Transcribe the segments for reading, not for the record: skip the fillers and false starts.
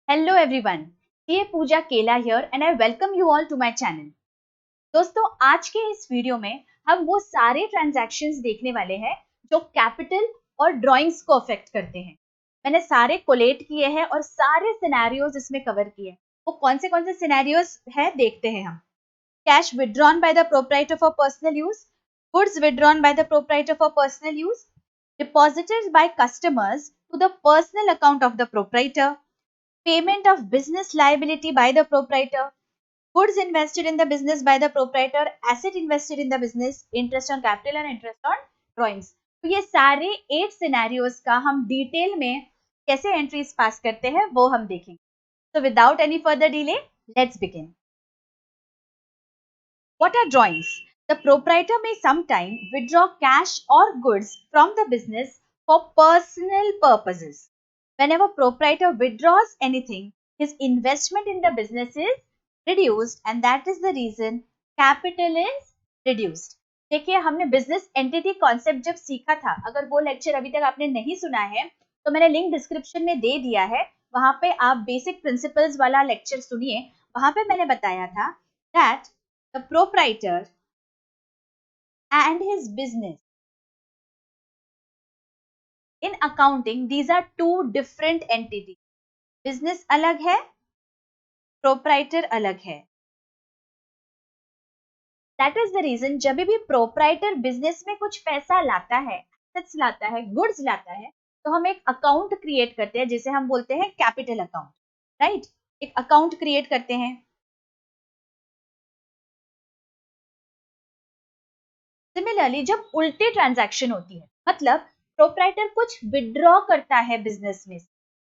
Hello everyone, ये Pooja Kela here and I welcome you all to my channel. दोस्तों, आज के इस वीडियो में हम वो सारे ट्रांजैक्शंस देखने वाले हैं जो कैपिटल और ड्राइंग्स को अफेक्ट करते हैं। मैंने सारे कोलेट किए हैं और सारे सिनेरियोज इसमें कवर किए हैं। वो कौन से सिनेरियोज है देखते हैं हम। Cash withdrawn bye the proprietor for personal use, goods withdrawn bye the proprietor for personal use, deposited by customers to the personal account of the proprietor, payment of business liability by the proprietor, goods invested in the business by the proprietor, asset invested in the business, interest on capital and interest on drawings। तो ये सारे 8 scenarios का हम detail में कैसे entries pass करते हैं वो हम देखेंगे। So without any further delay, let's begin. What are drawings? The proprietor may sometime withdraw cash or goods from the business for personal purposes. Whenever proprietor withdraws anything, his investment in the business is reduced and that is the reason capital is reduced. देखिए, हमने business entity concept जब सीखा था, अगर वो lecture अभी तक आपने नहीं सुना है तो मैंने लिंक डिस्क्रिप्शन में दे दिया है, वहां पे आप बेसिक प्रिंसिपल्स वाला लेक्चर सुनिए। वहां पे मैंने बताया था that the proprietor and his business. In accounting, these are two different entities. Business अलग है, proprietor अलग है. That is the reason जब भी proprietor business में कुछ पैसा लाता है, assets लाता है, goods लाता है, तो हम एक अकाउंट क्रिएट करते हैं जिसे हम बोलते हैं कैपिटल अकाउंट, राइट? एक अकाउंट क्रिएट करते हैं। सिमिलरली जब उल्टी ट्रांजैक्शन होती है, मतलब प्रोप्राइटर कुछ विड्रॉ करता है बिजनेस में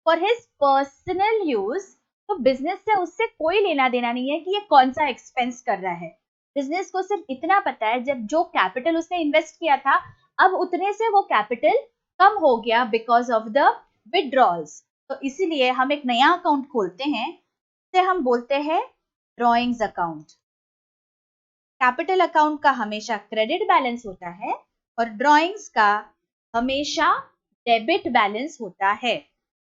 फॉर हिज पर्सनल यूज, तो बिजनेस से उससे कोई लेना देना नहीं है कि ये कौन सा एक्सपेंस कर रहा है। बिजनेस को सिर्फ इतना पता है जब जो कैपिटल उसने इन्वेस्ट किया था, अब उतने से वो कैपिटल कम हो गया बिकॉज ऑफ द विड्रॉल्स। तो इसीलिए हम एक नया अकाउंट खोलते हैं, जिसे हम बोलते हैं ड्रॉइंग्स अकाउंट। कैपिटल अकाउंट का हमेशा क्रेडिट बैलेंस होता है और ड्राइंग्स का हमेशा डेबिट बैलेंस होता है।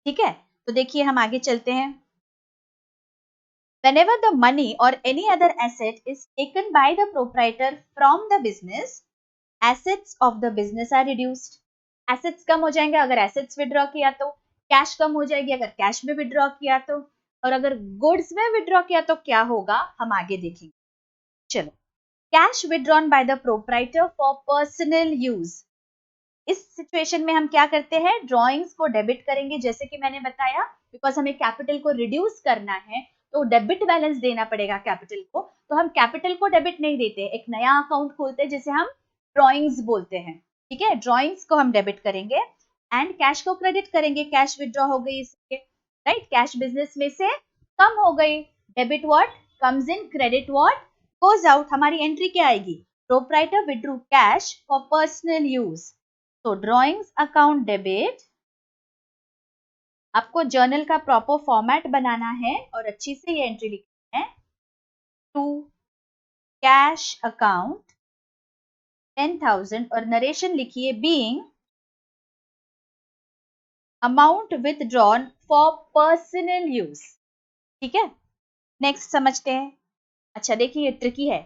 ठीक है, तो देखिए हम आगे चलते हैं। Whenever the money or any other asset is taken by the proprietor from the business, assets of the business are reduced. Assets कम हो जाएंगे अगर assets विड्रॉ किया तो, कैश कम हो जाएगी अगर कैश में विड्रॉ किया तो, और अगर गुड्स में विड्रॉ किया तो क्या होगा हम आगे देखेंगे। चलो, cash withdrawn bye the proprietor for personal use. इस सिचुएशन में हम क्या करते हैं, ड्रॉइंग्स को डेबिट करेंगे, जैसे कि मैंने बताया, बिकॉज हमें कैपिटल को रिड्यूस करना है तो डेबिट बैलेंस देना पड़ेगा कैपिटल को, तो हम कैपिटल को डेबिट नहीं देते, एक नया अकाउंट खोलते हैं जिसे हम ड्रॉइंग्स बोलते हैं। ठीक है, ड्रॉइंग्स को हम डेबिट करेंगे एंड कैश को क्रेडिट करेंगे, कैश विड्रॉ हो गई इसके, राइट? कैश बिजनेस में से कम हो गई, debit what comes in, credit what goes out। हमारी एंट्री क्या आएगी, proprietor withdrew cash for personal use. तो ड्रॉइंग्स अकाउंट डेबिट, आपको जर्नल का प्रॉपर फॉर्मेट बनाना है और अच्छी से ये एंट्री लिखनी है। टू कैश अकाउंट 10,000 और नरेशन लिखिए being amount withdrawn for personal use. ठीक है, नेक्स्ट समझते हैं। अच्छा देखिए, ये ट्रिकी है।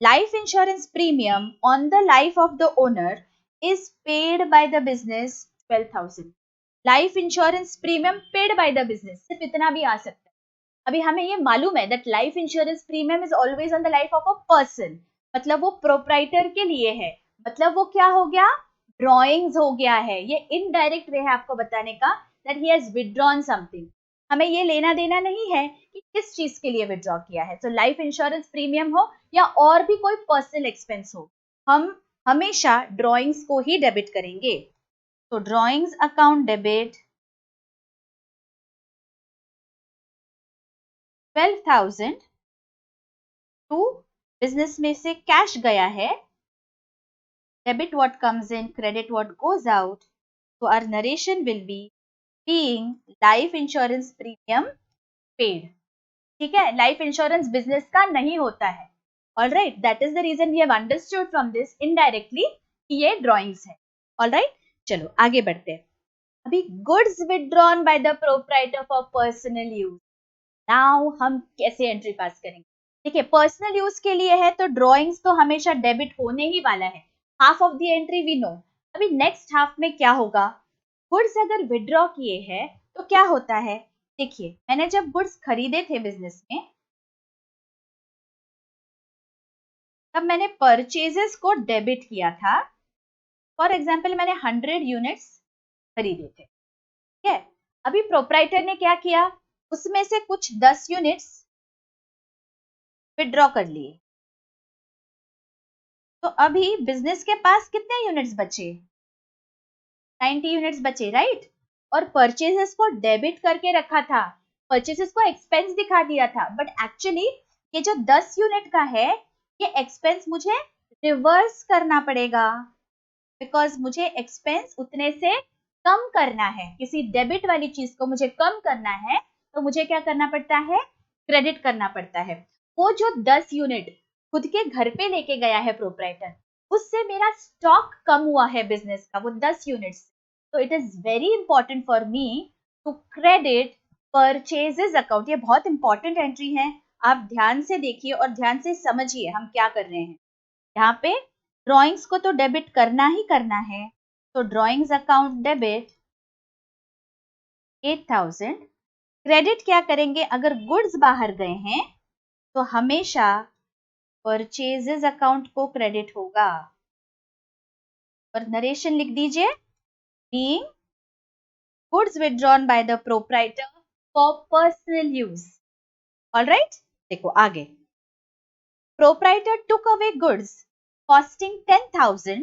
Life insurance premium on the life of the owner is paid by the business 12,000। Life insurance premium paid by the business, सिर्फ इतना भी आ सकता है। अभी हमें ये मालूम है that life insurance premium is always on the life of a person, मतलब वो प्रोप्राइटर के लिए है, मतलब वो क्या हो गया, ड्रॉइंग्स हो गया है। ये इनडायरेक्ट वे है आपको बताने का that he has withdrawn something. हमें ये लेना देना नहीं है कि किस चीज के लिए विड्रॉ किया है। तो लाइफ इंश्योरेंस प्रीमियम हो या और भी कोई पर्सनल एक्सपेंस हो, हम हमेशा ड्रॉइंग्स को ही डेबिट करेंगे। तो drawings account debit 12,000 to business में से कैश गया है, debit what comes in, credit what goes out. तो our narration will be being life insurance premium paid. ठीक है, लाइफ इंश्योरेंस बिजनेस का नहीं होता है। All right, that is the reason we have understood from this indirectly कि ये drawings है। ऑल राइट, चलो आगे बढ़ते हैं। अभी goods withdrawn bye the proprietor for personal use, now हम कैसे एंट्री पास करेंगे? देखिए, पर्सनल यूज के लिए है तो ड्रॉइंग्स तो हमेशा डेबिट होने ही वाला है, half of the entry we know. अभी नेक्स्ट हाफ में क्या होगा, गुड्स अगर विड्रॉ किए हैं तो क्या होता है, देखिए मैंने जब गुड्स खरीदे थे बिजनेस में, तब मैंने परचेजेस को डेबिट किया था। फॉर एग्जाम्पल मैंने 100 यूनिट्स खरीदे थे, ठीक है। अभी प्रोप्राइटर ने क्या किया, उसमें से कुछ 10 यूनिट्स विड्रॉ कर लिए, तो अभी बिजनेस के पास कितने यूनिट्स बचे, 90 यूनिट्स बचे, राइट। और परचेजेस को डेबिट करके रखा था, परचेजेस को एक्सपेंस दिखा दिया था, बट एक्चुअली ये जो 10 यूनिट का है, ये एक्सपेंस मुझे रिवर्स करना पड़ेगा, बिकॉज मुझे एक्सपेंस उतने से कम करना है, किसी डेबिट वाली चीज को मुझे कम करना है, तो मुझे क्या करना पड़ता है, क्रेडिट करना पड़ता है। वो जो 10 यूनिट खुद के घर पे लेके गया है प्रोप्राइटर, उससे मेरा स्टॉक कम हुआ है बिजनेस का, वो 10 यूनिट्स। तो it is very important for me to credit purchases account. ये बहुत इंपॉर्टेंट एंट्री है, आप ध्यान से देखिए और ध्यान से समझिए हम क्या कर रहे हैं। यहाँ पे ड्रॉइंग्स को तो डेबिट करना ही करना है, तो ड्रॉइंग्स अकाउंट डेबिट 8000, क्रेडिट क्या करेंगे, अगर गुड्स बाहर गए हैं तो हमेशा परचेजेस अकाउंट को क्रेडिट होगा। और नरेशन लिख दीजिए, being goods withdrawn bye the proprietor for personal use. Alright, देखो आगे, proprietor took away goods costing 10,000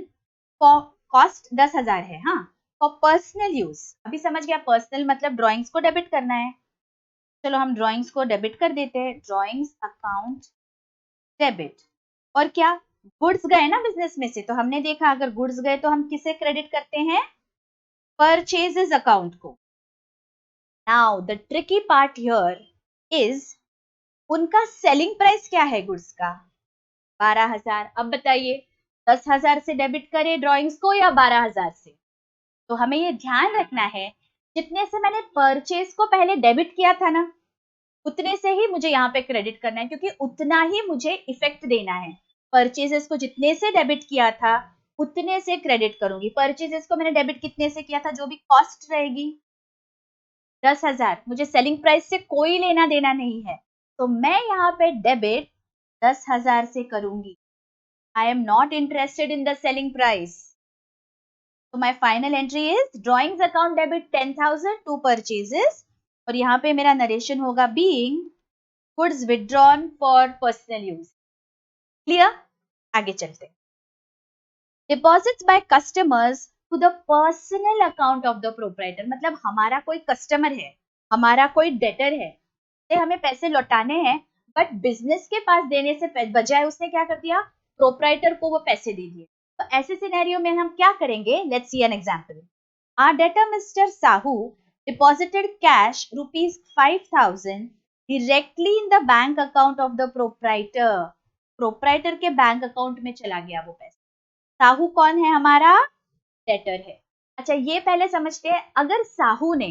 for, cost 10,000 है, हाँ, फॉर पर्सनल यूज। अभी समझ गया, पर्सनल मतलब ड्रॉइंग्स को डेबिट करना है, चलो हम ड्रॉइंग्स को डेबिट कर देते हैं, ड्रॉइंग्स अकाउंट डेबिट। और क्या, गुड्स गए ना बिजनेस में से, तो हमने देखा अगर गुड्स गए तो हम किसे क्रेडिट करते हैं, परचेजेस अकाउंट को। Now the tricky part here is, उनका सेलिंग प्राइस क्या है गुड्स का, 12,000। अब बताइए 10,000 से डेबिट करें ड्रॉइंग्स को या 12,000 से, तो हमें ये ध्यान रखना है, जितने से मैंने परचेज को पहले डेबिट किया था ना, उतने से ही मुझे यहाँ पे क्रेडिट करना है, क्योंकि उतना ही मुझे इफेक्ट देना है। परचेजेस को जितने से डेबिट किया था उतने से क्रेडिट करूंगी, परचेजेस को मैंने डेबिट कितने से किया था, जो भी कॉस्ट रहेगी 10,000, मुझे सेलिंग प्राइस से कोई लेना देना नहीं है, तो मैं यहाँ पे डेबिट 10,000 से करूंगी। I am not interested in the selling price. So my final entry is drawings account debit 10,000 to purchases, और यहाँ पे मेरा नरेशन होगा being goods withdrawn for personal use. Clear? आगे चलते, deposits by customers to the personal account of the proprietor, मतलब हमारा कोई कस्टमर है, हमारा कोई डेटर है, से हमें पैसे लौटाने हैं, बट बिजनेस के पास देने से बजाय उसने क्या कर दिया, प्रोप्राइटर को वो पैसे दे दिए। तो ऐसे सिनेरियो में हम क्या करेंगे, let's see an example. Our debtor Mr. Sahu deposited cash rupees 5,000 directly in the bank account of the proprietor. Proprietor के बैंक अकाउंट में चला गया वो पैसा। साहू कौन है, हमारा डेटर है। अच्छा ये पहले समझते हैं, अगर साहू ने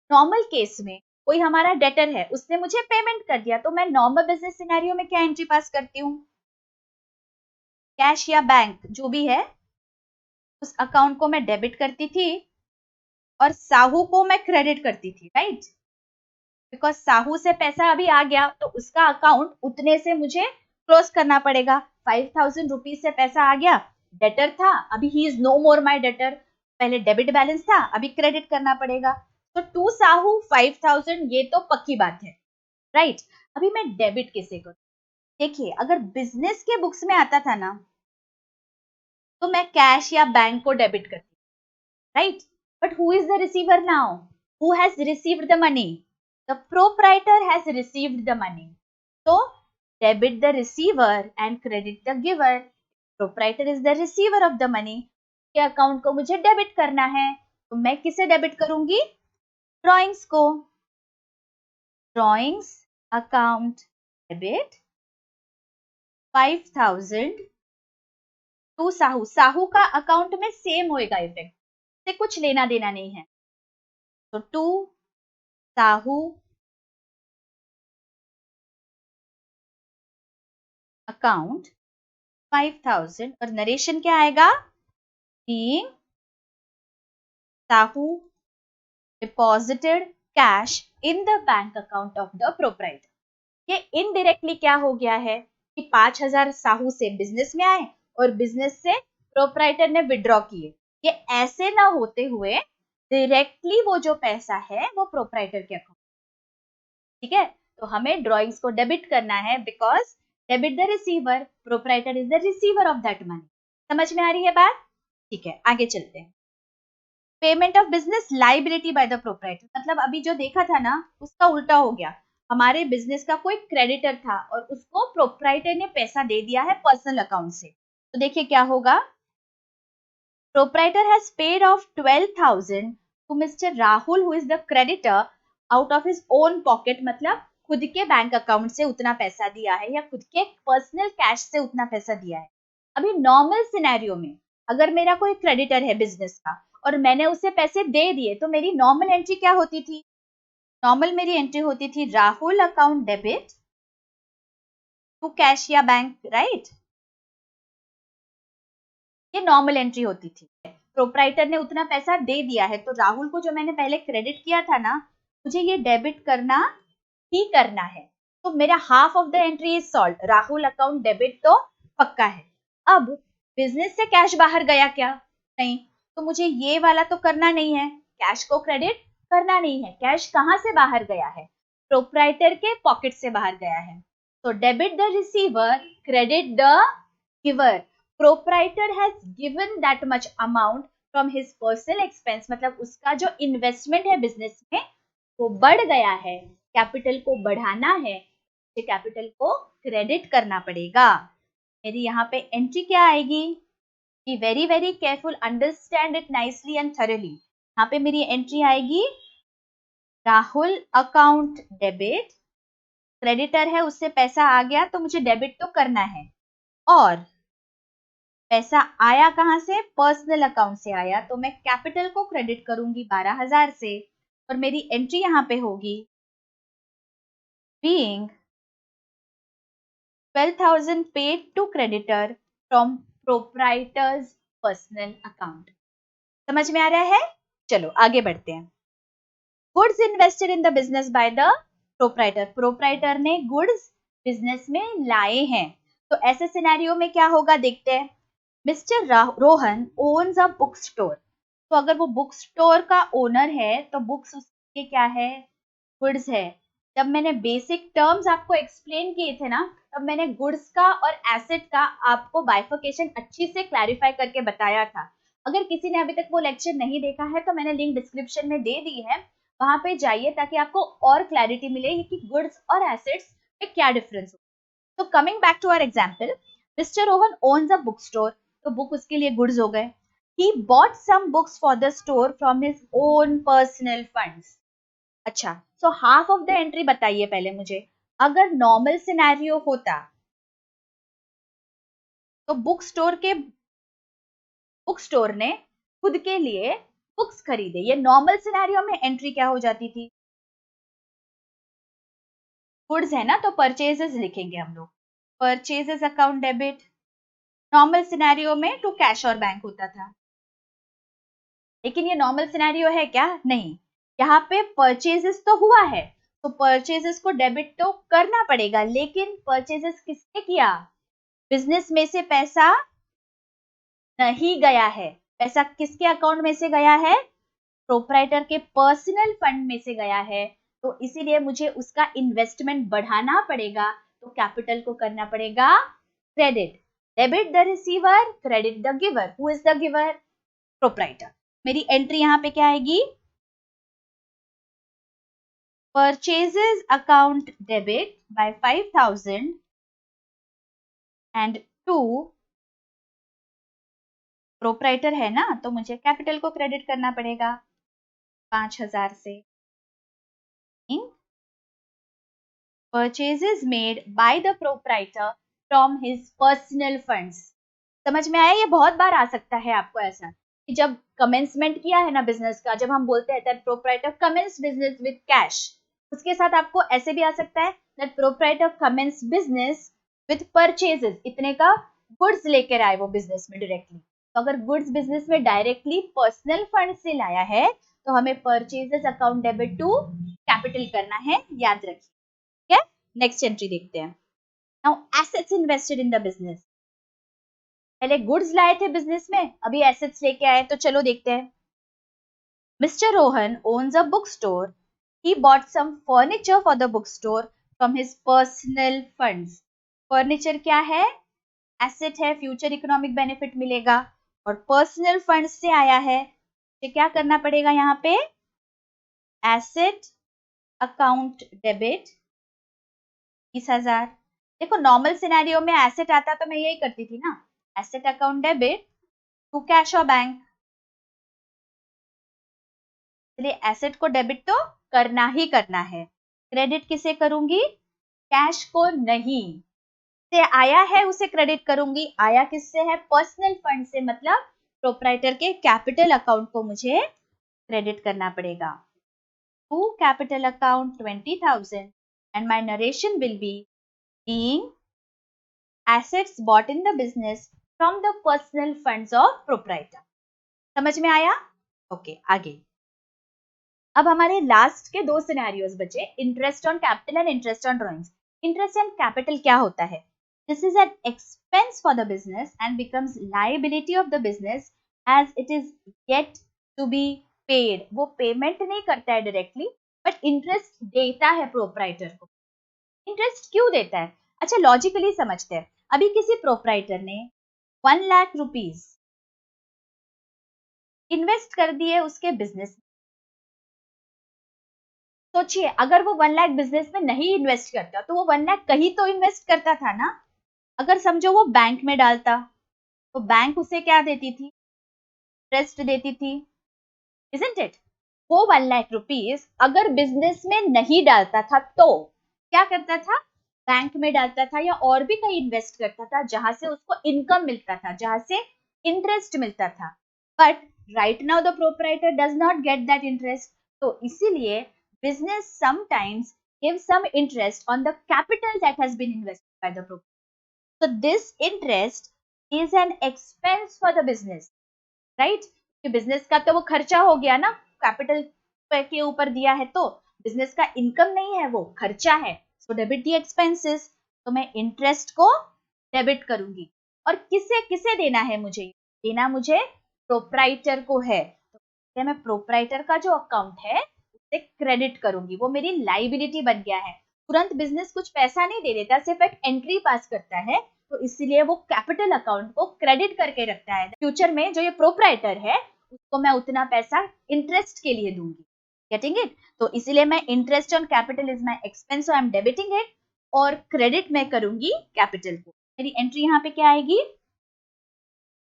नॉर्मल केस में, कोई हमारा डेटर है, उसने मुझे पेमेंट कर दिया, तो मैं नॉर्मल बिजनेस सिनेरियो में क्या एंट्री पास करती हूँ, कैश या बैंक जो भी है, उस अकाउंट को मैं डेबिट करती थी और साहू को मैं क्रेडिट करती थी, राइट। बिकॉज साहू से पैसा अभी आ गया, तो उसका अकाउंट उतने से मुझे क्लोज करना पड़ेगा। 5,000 रुपीज से पैसा आ गया, डेटर था, अभी ही is no more my debtor, पहले डेबिट बैलेंस था, अभी क्रेडिट करना पड़ेगा। तो टू साहू 5,000, ये तो पक्की बात है, राइट। अभी मैं डेबिट किसे करूं, देखिए अगर बिजनेस के बुक्स में आता था ना, तो मैं कैश या बैंक को डेबिट करती, right. But who is the receiver now, who has received the money, the proprietor has received the money, so debit the receiver and credit the giver. Proprietor is the receiver of the money, के account को मुझे debit करना है, तो मैं किसे debit करूंगी, drawings को। Drawings account debit 5,000 to Sahu, Sahu का अकाउंट में सेम होएगा इफेक्ट, से कुछ लेना देना नहीं है, तो टू साहू अकाउंट 5000 और नरेशन क्या आएगा? Being Sahu deposited cash in the bank account of the proprietor. ये इनडायरेक्टली क्या हो गया है कि 5000 साहू से बिजनेस में आए और बिजनेस से प्रोप्राइटर ने विड्रॉ किए। ये ऐसे ना होते हुए डायरेक्टली वो जो पैसा है वो प्रोप्राइटर के अकाउंट, ठीक है। तो हमें ड्रॉइंग्स को डेबिट करना है because debit the receiver, proprietor is the receiver of that money. समझ में आ रही है बात? ठीक है, आगे चलते हैं। Payment of business liability bye the proprietor, मतलब अभी जो देखा था ना उसका उल्टा हो गया। हमारे बिजनेस का कोई क्रेडिटर था और उसको प्रोप्राइटर ने पैसा दे दिया है पर्सनल अकाउंट से। तो देखिए क्या होगा, proprietor has paid off 12,000 to mister Rahul who is the creditor out of his own pocket, मतलब खुद के बैंक अकाउंट से उतना पैसा दिया है या खुद के पर्सनल कैश से उतना पैसा दिया है। अभी नॉर्मल सिनेरियो में अगर मेरा कोई क्रेडिटर है बिजनेस का और मैंने उसे पैसे दे दिए तो मेरी नॉर्मल एंट्री क्या होती थी? नॉर्मल मेरी एंट्री होती थी Rahul account debit to cash या बैंक, राइट? ये नॉर्मल एंट्री होती थी। प्रोप्राइटर ने उतना पैसा दे दिया है तो राहुल को जो मैंने पहले क्रेडिट किया था ना, मुझे ये डेबिट करना ही करना है। तो मेरा half of the entry is solve, Rahul account debit तो पक्का है। अब बिजनेस से कैश बाहर गया क्या? नहीं, तो मुझे ये वाला तो करना नहीं है, कैश को क्रेडिट करना नहीं है। कैश कहाँ से बाहर गया है? प्रोप्राइटर के पॉकेट से बाहर गया है। तो debit the receiver, credit the giver. Proprietor has given that much amount from his personal expense, मतलब उसका जो इन्वेस्टमेंट है बिजनेस में वो बढ़ गया है। कैपिटल को बढ़ाना है, कैपिटल को क्रेडिट करना पड़ेगा। मेरी यहाँ पे एंट्री क्या आएगी? Be very very careful, understand it nicely and thoroughly. यहाँ पे मेरी एंट्री आएगी राहुल अकाउंट डेबिट, क्रेडिटर है उससे पैसा आ गया तो मुझे डेबिट तो करना है, और पैसा आया कहां से? पर्सनल अकाउंट से आया, तो मैं कैपिटल को क्रेडिट करूंगी 12,000 से और मेरी एंट्री यहां पे होगी being 12,000 paid to creditor from proprietor's personal account. समझ में आ रहा है? चलो आगे बढ़ते हैं। Goods invested in the business by the proprietor, proprietor ने गुड्स बिजनेस में लाए हैं। तो ऐसे सिनेरियो में क्या होगा देखते हैं। Mister Rohan owns a book store, तो अगर वो बुक स्टोर का ओनर है तो बुक्स उसके क्या है? गुड्स है। जब मैंने बेसिक टर्म्स आपको एक्सप्लेन किए थे ना, तब मैंने गुड्स का और एसेट का आपको बाइफर्केशन अच्छी से क्लैरिफाई करके बताया था। अगर किसी ने अभी तक वो लेक्चर नहीं देखा है तो मैंने लिंक डिस्क्रिप्शन में दे दी है, वहां पे जाइए ताकि आपको और क्लैरिटी मिले कि गुड्स और एसेट्स में क्या डिफरेंस हो। तो coming back to our example, mister Rohan owns a book store, तो बुक उसके लिए गुड्स हो गए। He bought some books for the store from his own personal funds. अच्छा, so half of the entry बताइए पहले मुझे। अगर नॉर्मल सिनेरियो होता तो बुक स्टोर ने खुद के लिए बुक्स खरीदे, ये नॉर्मल सिनेरियो में एंट्री क्या हो जाती थी? गुड्स है ना, तो परचेजेस लिखेंगे हम लोग, purchases account debit. Normal scenario में टू कैश और बैंक होता था, लेकिन ये नॉर्मल सिनेरियो है क्या? नहीं, यहाँ पे परचेजेस तो हुआ है तो परचेजेस को डेबिट तो करना पड़ेगा, लेकिन परचेजेस किसने किया? बिजनेस में से पैसा नहीं गया है। पैसा किसके अकाउंट में से गया है? प्रोप्राइटर के पर्सनल फंड में से गया है। तो इसीलिए मुझे उसका इन्वेस्टमेंट बढ़ाना पड़ेगा, तो कैपिटल को करना पड़ेगा credit. Debit the receiver, credit the giver. Who is the giver? Proprietor. मेरी एंट्री यहाँ पे क्या आएगी? Purchases account debit by 5,000 and to proprietor है ना, तो मुझे कैपिटल को क्रेडिट करना पड़ेगा 5,000 से। Purchases made by the proprietor from his personal funds। समझ में आया? ये बहुत बार आ सकता है आपको ऐसा कि जब कमेंसमेंट किया है ना बिजनेस का, जब हम बोलते हैं that proprietor commences business with cash, उसके साथ आपको ऐसे भी आ सकता है that proprietor commences business with purchases, इतने का गुड्स लेकर आए वो बिजनेस में डायरेक्टली। तो अगर गुड्स बिजनेस में डायरेक्टली पर्सनल फंड से लाया है तो हमें purchases account debit to capital करना है, याद रखिए। ठीक है, नेक्स्ट एंट्री देखते हैं। Now assets invested in the business, पहले गुड्स लाए थे बिजनेस में, अभी एसेट्स लेके आए, तो चलो देखते हैं। Mister Rohan owns a bookstore. He bought some furniture for the bookstore from his personal funds. Furniture क्या है? एसेट है, फ्यूचर इकोनॉमिक बेनिफिट मिलेगा और पर्सनल फंड से आया है, तो क्या करना पड़ेगा यहाँ पे? Asset account debit 20,000। देखो नॉर्मल सिनेरियो में एसेट आता तो मैं यही करती थी ना, asset account debit to cash और बैंक, इसलिए एसेट को डेबिट तो करना ही करना है। क्रेडिट किसे करूंगी? कैश को नहीं, से आया है उसे क्रेडिट करूंगी। आया किससे है? पर्सनल फंड से, मतलब प्रोप्राइटर के कैपिटल अकाउंट को मुझे क्रेडिट करना पड़ेगा। To capital account 20,000 and my narration will be being assets bought in the business from the personal funds of proprietor. समझ में आया? ओके, आगे। अब हमारे लास्ट के दो सिनेरियोस बचे, interest on capital and interest on drawings. Interest on capital क्या होता है? This is an expense for the business and becomes liability of the business as it is yet to be paid. वो payment नहीं करता है directly, but interest देता है proprietor को। इंटरेस्ट क्यों देता है? अच्छा, लॉजिकली समझते हैं। अभी किसी प्रोप्राइटर ने 1 लाख रुपीज इन्वेस्ट कर दिए उसके बिजनेस। सोचिए अगर वो 1 लाख बिजनेस में नहीं इन्वेस्ट करता तो वो 1 लाख कहीं तो इन्वेस्ट करता था ना। अगर समझो वो बैंक में डालता तो बैंक उसे क्या देती थी? इंटरेस्ट देती थी, इजंट इट? वो 1 लाख रुपीज अगर बिजनेस में नहीं डालता था तो क्या करता था? बैंक में डालता था या और भी कहीं इन्वेस्ट करता था जहां से उसको इनकम मिलता था, जहां से इंटरेस्ट मिलता था। But right now the proprietor does not get that interest, तो इसीलिए business sometimes gives some interest on the capital that has been invested by the proprietor. So this interest is an expense for the business, right? कि business का तो वो खर्चा हो गया ना, कैपिटल के ऊपर दिया है तो बिजनेस का इनकम नहीं है, वो खर्चा है। So debit the expenses, तो मैं इंटरेस्ट को डेबिट करूंगी। और किसे किसे देना है मुझे? देना मुझे प्रोप्राइटर को है, तो मैं प्रोप्राइटर का जो अकाउंट है उसे क्रेडिट करूंगी, वो मेरी लाइबिलिटी बन गया है। तुरंत बिजनेस कुछ पैसा नहीं दे देता, सिर्फ एक एंट्री पास करता है, तो इसलिए वो कैपिटल अकाउंट को क्रेडिट करके रखता है। फ्यूचर में जो ये प्रोप्राइटर है उसको मैं उतना पैसा इंटरेस्ट के लिए दूंगी। Getting it? तो इसीलिए मैं interest on capital is my expense, so I am debiting it, और क्रेडिट मैं करूंगी कैपिटल को। मेरी एंट्री यहाँ पे क्या आएगी?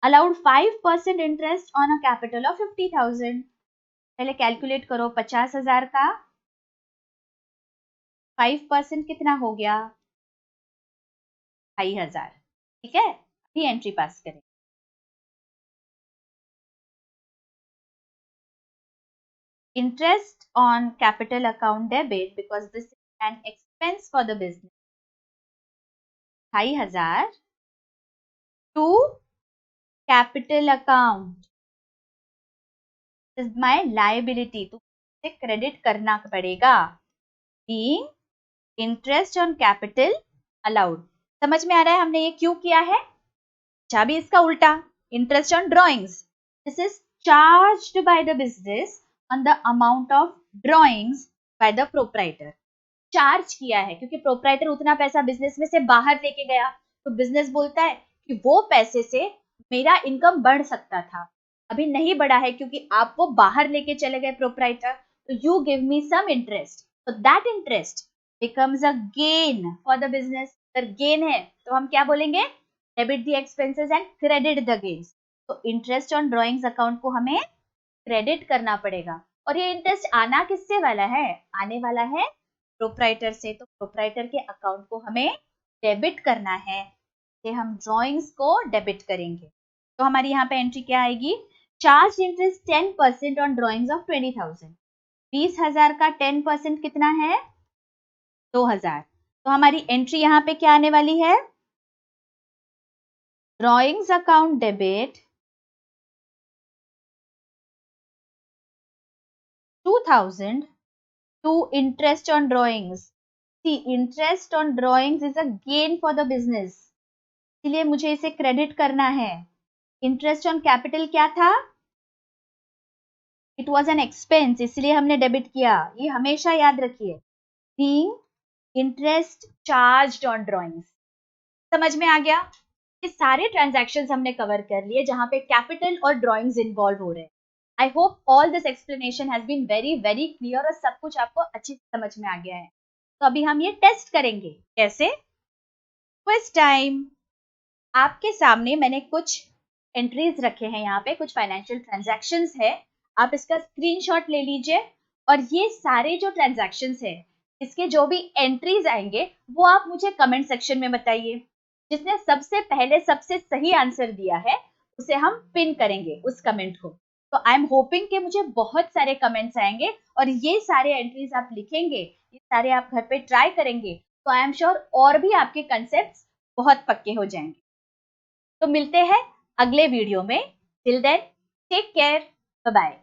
Allowed 5% interest on a capital of 50,000। पहले कैलकुलेट करो, 50,000 का 5% कितना हो गया? 2,500। ठीक है, अभी एंट्री पास करें। Interest on capital account debit because this is an expense for the business, 2,500 to capital account is my liability, तो इसे क्रेडिट करना पड़ेगा। Being interest on capital allowed. समझ में आ रहा है हमने ये क्यों किया है? अच्छा, भी इसका उल्टा, interest on drawings, this is charged by the business on the amount of drawings bye the proprietor. Charge किया है क्योंकि प्रोप्राइटर उतना पैसा बिजनेस में से बाहर लेके गया, तो बिजनेस बोलता है कि वो पैसे से मेरा इनकम बढ़ सकता था, अभी नहीं बढ़ा है क्योंकि आप वो बाहर लेके चले गए प्रोप्राइटर, तो you give me some interest, तो that interest becomes a gain for the business. अगर गेन है तो हम क्या बोलेंगे? Debit the expenses and credit the gains. तो इंटरेस्ट ऑन ड्रॉइंग्स अकाउंट को हमें क्रेडिट करना पड़ेगा। और ये इंटरेस्ट आना किससे वाला है? आने वाला है प्रोप्राइटर से, तो प्रोप्राइटर के अकाउंट को हमें डेबिट करना है, तो हम ड्रॉइंग्स को डेबिट करेंगे। तो हमारी यहाँ पे एंट्री क्या आएगी? Charge interest 10% on drawings of 20,000। 20,000 का 10% कितना है? 2,000। तो हमारी एंट्री यहाँ पे क्या आने वाली है? Drawings account debit 2000 to interest on drawings. See, interest on drawings is a gain for the business. इसलिए मुझे इसे क्रेडिट करना है. इंटरेस्ट ऑन कैपिटल क्या था? इट वॉज एन एक्सपेंस, इसलिए हमने डेबिट किया. ये हमेशा याद रखिए. Being interest charged on drawings. समझ में आ गया? ये सारे ट्रांजैक्शंस हमने कवर कर लिए जहां पे कैपिटल और ड्रॉइंग्स इन्वॉल्व हो रहे हैं. I hope all this explanation has been very very clear और सब कुछ आपको अच्छी समझ में आ गया है. तो अभी हम ये टेस्ट करेंगे. कैसे? Quiz time. आपके सामने मैंने कुछ एंट्रीज रखे हैं, यहाँ पे कुछ फाइनेंशियल ट्रांजैक्शंस है. आप इसका स्क्रीनशॉट ले लीजिए और ये सारे जो ट्रांजैक्शंस है इसके जो भी एंट्रीज आएंगे वो आप मुझे कमेंट सेक्शन में बताइए. जिसने सबसे पहले सबसे सही आंसर दिया है उसे हम पिन करेंगे उस कमेंट को. तो आई एम होपिंग कि मुझे बहुत सारे कमेंट्स आएंगे और ये सारे एंट्रीज आप लिखेंगे, ये सारे आप घर पे ट्राई करेंगे तो आई एम श्योर और भी आपके कंसेप्ट्स बहुत पक्के हो जाएंगे. तो मिलते हैं अगले वीडियो में. Till then take care, bye bye.